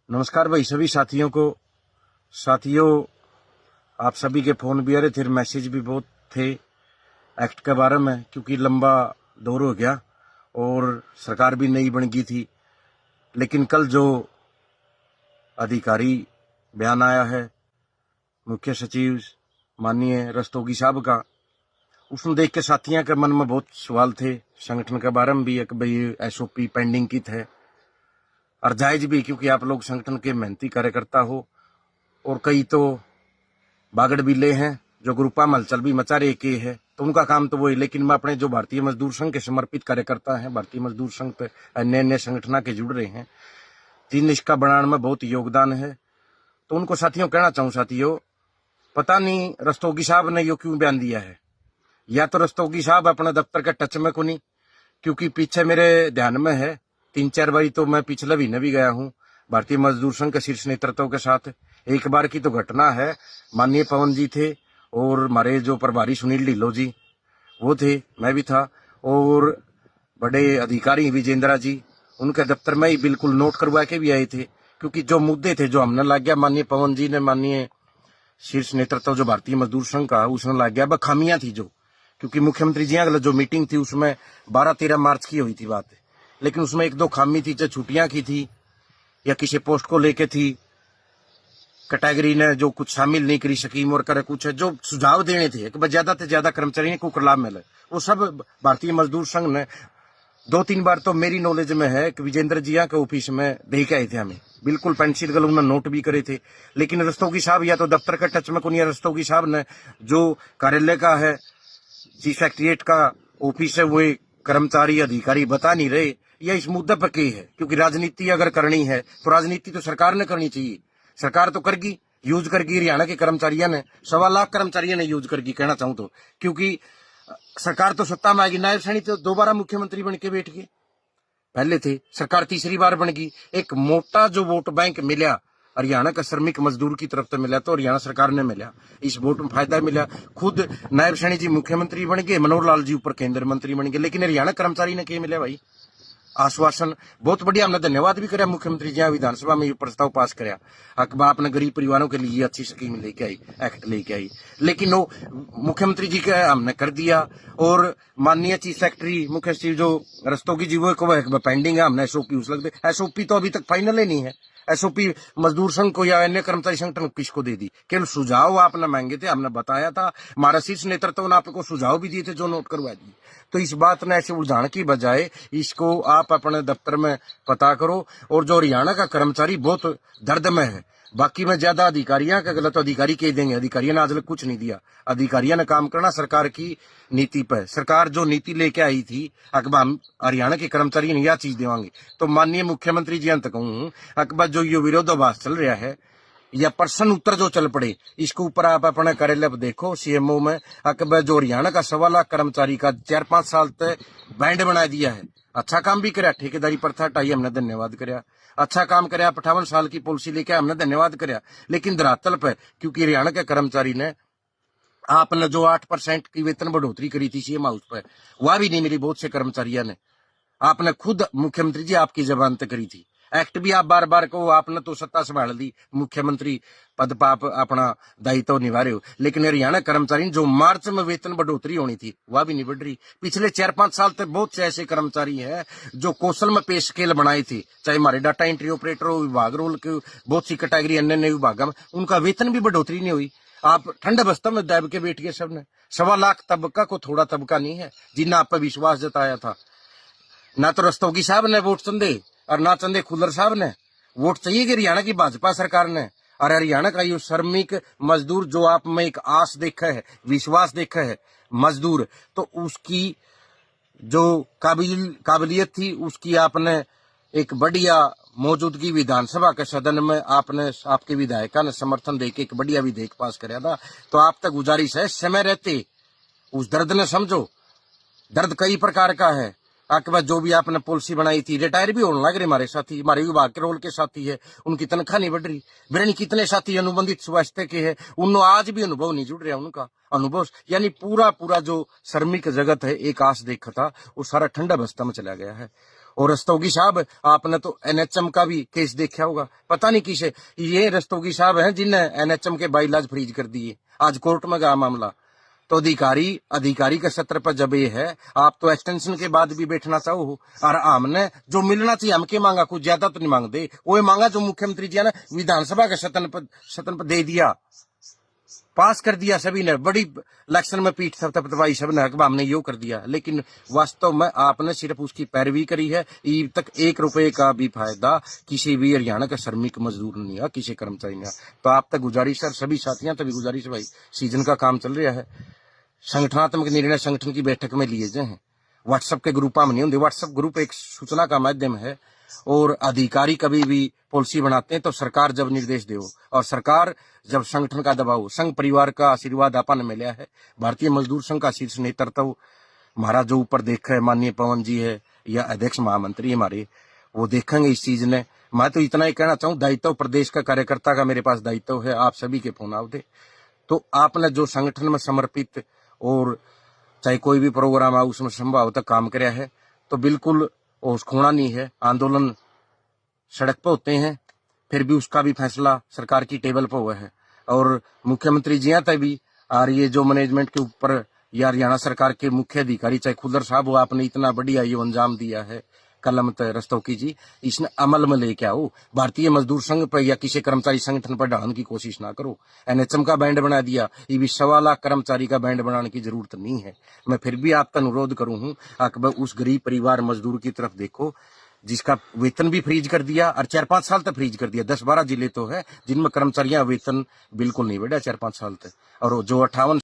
नमस्कार भाई सभी साथियों आप सभी के फोन भी आ रहे थे, मैसेज भी बहुत थे एक्ट के बारे में, क्योंकि लंबा दौर हो गया और सरकार भी नई बन गई थी। लेकिन कल जो अधिकारी बयान आया है मुख्य सचिव माननीय रस्तोगी साहब का, उसमें देख के साथियों के मन में बहुत सवाल थे। संगठन के बारे में भी एक भाई SOP पेंडिंग की थे और जायज भी, क्योंकि आप लोग संगठन के मेहनती कार्यकर्ता हो और कई तो बागड़ बिल्ले हैं जो ग्रुपा में हलचल भी मचा रहे के है, तो उनका काम तो वही। लेकिन मैं अपने जो भारतीय मजदूर संघ के समर्पित कार्यकर्ता हैं, भारतीय मजदूर संघ पे अन्य अन्य संगठन के जुड़ रहे हैं, जिन इसका बनाने में बहुत योगदान है, तो उनको साथियों कहना चाहूँ, साथियों पता नहीं रस्तोगी साहब ने यो क्यों बयान दिया है। या तो रस्तोगी साहब अपने दफ्तर के टच में को नहीं, क्योंकि पीछे मेरे ध्यान में है 3-4 बारी तो मैं पिछले महीने भी गया हूँ भारतीय मजदूर संघ के शीर्ष नेतृत्व के साथ। एक बार की तो घटना है, माननीय पवन जी थे और हमारे जो प्रभारी सुनील ढिल्लो जी वो थे, मैं भी था, और बड़े अधिकारी विजेंद्रा जी उनके दफ्तर में ही बिल्कुल नोट करवा के भी आए थे। क्योंकि जो मुद्दे थे जो हमने लग गया, माननीय पवन जी ने, माननीय शीर्ष नेतृत्व जो भारतीय मजदूर संघ का, उसने लग गया वह खामियां थी जो, क्योंकि मुख्यमंत्री जी अगला जो मीटिंग थी उसमें 12-13 मार्च की हुई थी बात, लेकिन उसमें 1-2 खामी थी, चाहे छुट्टियां की थी या किसी पोस्ट को लेके थी, कैटेगरी ने जो कुछ शामिल नहीं करी स्कीम और करे कुछ जो सुझाव देने थे कि ज्यादा से ज्यादा कर्मचारी को लाभ मिले, वो सब भारतीय मजदूर संघ ने 2-3 बार तो मेरी नॉलेज में है कि विजेंद्र जी के ऑफिस में दे के आए थे हमें, बिल्कुल पेंसिल गल उन्होंने नोट भी करे थे। लेकिन रस्तोगी साहब या तो दफ्तर के टच में को नहीं, रस्तोगी साहब ने जो कार्यालय का है चीफ सेक्रेटरिएट का ऑफिस है वो कर्मचारी अधिकारी बता नहीं रहे, या इस मुद्दे पर के है। क्योंकि राजनीति अगर करनी है तो राजनीति तो सरकार ने करनी चाहिए, सरकार तो करगी, यूज करगी। हरियाणा के कर्मचारियों ने 1.25 लाख कर्मचारियों ने यूज करगी, कहना चाहूं तो, क्योंकि सरकार तो सत्ता में आएगी। नायब सैनी तो 2 बार मुख्यमंत्री बन के बैठ गए, पहले थे, सरकार तीसरी बार बन गई। एक मोटा जो वोट बैंक मिला हरियाणा का श्रमिक मजदूर की तरफ से मिला, तो हरियाणा सरकार ने मिला, इस वोट में फायदा मिला। खुद नायब सैनी जी मुख्यमंत्री बन गए, मनोहर लाल जी ऊपर केंद्र मंत्री बन गए, लेकिन हरियाणा कर्मचारी ने क्या मिला भाई? आश्वासन। बहुत बढ़िया, हमने धन्यवाद भी कराया मुख्यमंत्री जी विधानसभा में ये प्रस्ताव पास कराया, अखबार अपने गरीब परिवारों के लिए अच्छी स्कीम लेके आई, एक्ट लेके आई, लेकिन वो मुख्यमंत्री जी का हमने कर दिया। और माननीय चीफ सेक्रेटरी मुख्य सचिव जो रस्तोगी जी वो पेंडिंग है, हमने SOP उस लगते, SOP तो अभी तक फाइनल ही नहीं है। SOP मजदूर संघ को या अन्य कर्मचारी संगठन को किसको दे दी? केवल सुझाव आपने मांगे थे, हमने बताया था, हमारा शीर्ष नेतृत्व ने आपको सुझाव भी दिए थे जो नोट करवा दिए। तो इस बात ने ऐसे उलझाने की बजाय इसको आप अपने दफ्तर में पता करो। और जो हरियाणा का कर्मचारी बहुत दर्द में है, बाकी में ज्यादा अधिकारियों का गलत अधिकारी कह देंगे, अधिकारियों ने आज तक कुछ नहीं दिया। अधिकारियों ने काम करना सरकार की नीति पर, सरकार जो नीति लेके आई थी अकबर हरियाणा के कर्मचारी ने यह चीज देवांगे। तो माननीय मुख्यमंत्री जी अंत कहूँ अकबर जो ये विरोधाभास चल रहा है या प्रश्न उत्तर जो चल पड़े, इसके ऊपर आप अपने कार्यालय देखो CMO में अकबर जो हरियाणा का 1.25 लाख कर्मचारी का 4-5 साल तक बैंड बना दिया है। अच्छा काम भी कराया, ठेकेदारी प्रथा हटाई, हमने धन्यवाद कराया। अच्छा काम कराया, 58 साल की पॉलिसी लेके हमने धन्यवाद कराया। लेकिन धरातल पे, क्योंकि हरियाणा के कर्मचारी ने आपने जो 8% की वेतन बढ़ोतरी करी थी CM हाउस पर, वह भी नहीं मिली बहुत से कर्मचारियों ने। आपने खुद मुख्यमंत्री जी आपकी जबान तक करी थी, एक्ट भी आप बार बार को, आपने तो सत्ता संभाल दी, मुख्यमंत्री पद पर आप अपना दायित्व निभा रहे हो, लेकिन हरियाणा कर्मचारी जो मार्च में वेतन बढ़ोतरी होनी थी वह भी नहीं बढ़ रही। पिछले 4-5 साल तक बहुत से ऐसे कर्मचारी हैं जो कौशल में पे स्केल बनाए थे, चाहे हमारे डाटा एंट्री ऑपरेटर हो, विभाग रोल के बहुत सी कैटेगरी अन्य अन्य विभाग में, उनका वेतन भी बढ़ोतरी नहीं हुई। आप ठंडे बस्तर में दब के बैठ गए सबने। 1.25 लाख तबका को थोड़ा तबका नहीं है, जिन्हें आप पर विश्वास जताया था। ना तो रस्तोगी साहब ने वोट चंदे और ना चंदे खुल्लर साहब ने वोट चाहिए कि हरियाणा की भाजपा सरकार ने। और हरियाणा का ये श्रमिक मजदूर जो आप में एक आस देखा है, विश्वास देखा है मजदूर, तो उसकी जो काबिलियत थी उसकी आपने एक बढ़िया मौजूदगी विधानसभा के सदन में आपने, आपके विधायकों ने समर्थन देके एक बढ़िया विधेयक पास कराया था। तो आप तक गुजारिश है, समय रहते उस दर्द ने समझो। दर्द कई प्रकार का है, आपके पास जो भी आपने पॉलिसी बनाई थी, रिटायर भी होने लग रहे हमारे साथी, हमारे विभाग के रोल के साथी है, उनकी तनख्वाह नहीं बढ़ रही। बिरनी कितने साथी अनुबंधित स्वास्थ्य के हैं, उन्होंने आज भी अनुभव नहीं जुड़ रहा उनका अनुभव, यानी पूरा जो श्रमिक जगत है एक आस देखा था वो सारा ठंडा बस्ता में चला गया है। और रस्तोगी साहब, आपने तो एनएचएम का भी केस देखा होगा, पता नहीं किसे, ये रस्तोगी साहब हैं जिनने एनएचएम के बाइलाज फ्रीज कर दिए। आज कोर्ट में गया मामला। तो अधिकारी के सत्र पर जब ये है, आप तो एक्सटेंशन के बाद भी बैठना चाहो। और हमने जो मिलना चाहिए हमके मांगा, कुछ ज्यादा तो नहीं मांगते, वो मांगा जो मुख्यमंत्री जी ने विधानसभा के सदन पर दे दिया, पास कर दिया सभी ने। बड़ी इलेक्शन में पीठ थपथपाई सब ने, हमने यो कर दिया, लेकिन वास्तव में आपने सिर्फ उसकी पैरवी करी है। अब तक 1 रुपए का भी फायदा किसी भी हरियाणा का श्रमिक मजदूर ने नहीं, किसी कर्मचारी ने। तो आप तक गुजारिश है, सभी साथियों तक भी गुजारिश है, भाई सीजन का काम चल रहा है, संगठनात्मक निर्णय संगठन की बैठक में लिए जाए हैं। व्हाट्सएप के ग्रुप में नहीं होंगे, व्हाट्सएप ग्रुप एक सूचना का माध्यम है। और अधिकारी कभी भी पॉलिसी बनाते हैं तो सरकार जब निर्देश दे, और सरकार जब संगठन का दबाव, संघ परिवार का आशीर्वाद अपन मिला है। भारतीय मजदूर संघ का शीर्ष नेतृत्व हमारा जो ऊपर देखा है, माननीय पवन जी है या अध्यक्ष महामंत्री हमारे, वो देखेंगे इस चीज ने। मैं तो इतना ही कहना चाहूँ, दायित्व प्रदेश का कार्यकर्ता का मेरे पास दायित्व है, आप सभी के फोन आवते तो आपने जो संगठन में समर्पित और चाहे कोई भी प्रोग्राम आ उसमें संभव तक काम कराया है, तो बिल्कुल उस खोना नहीं है। आंदोलन सड़क पर होते हैं, फिर भी उसका भी फैसला सरकार की टेबल पर हुआ है। और मुख्यमंत्री जी तक भी, और ये जो मैनेजमेंट के ऊपर या हरियाणा सरकार के मुख्य अधिकारी चाहे खुदर साहब हो, आपने इतना बढ़िया ये अंजाम दिया है कलमत रस्तोगी जी, इसने अमल में लेके आओ। भारतीय मजदूर संघ पर या किसी कर्मचारी संगठन पर डालने की कोशिश ना करो। एनएचएम का बैंड बना दिया, ये भी 1.25 लाख कर्मचारी का बैंड बनाने की जरूरत नहीं है। मैं फिर भी आपका अनुरोध करूं हूं, अकबर उस गरीब परिवार मजदूर की तरफ देखो जिसका वेतन भी फ्रीज कर दिया, और 4-5 साल तक फ्रीज कर दिया। 10-12 जिले तो है जिनमें कर्मचारियों वेतन बिल्कुल नहीं बढ़ा 4-5 साल तक, और जो 58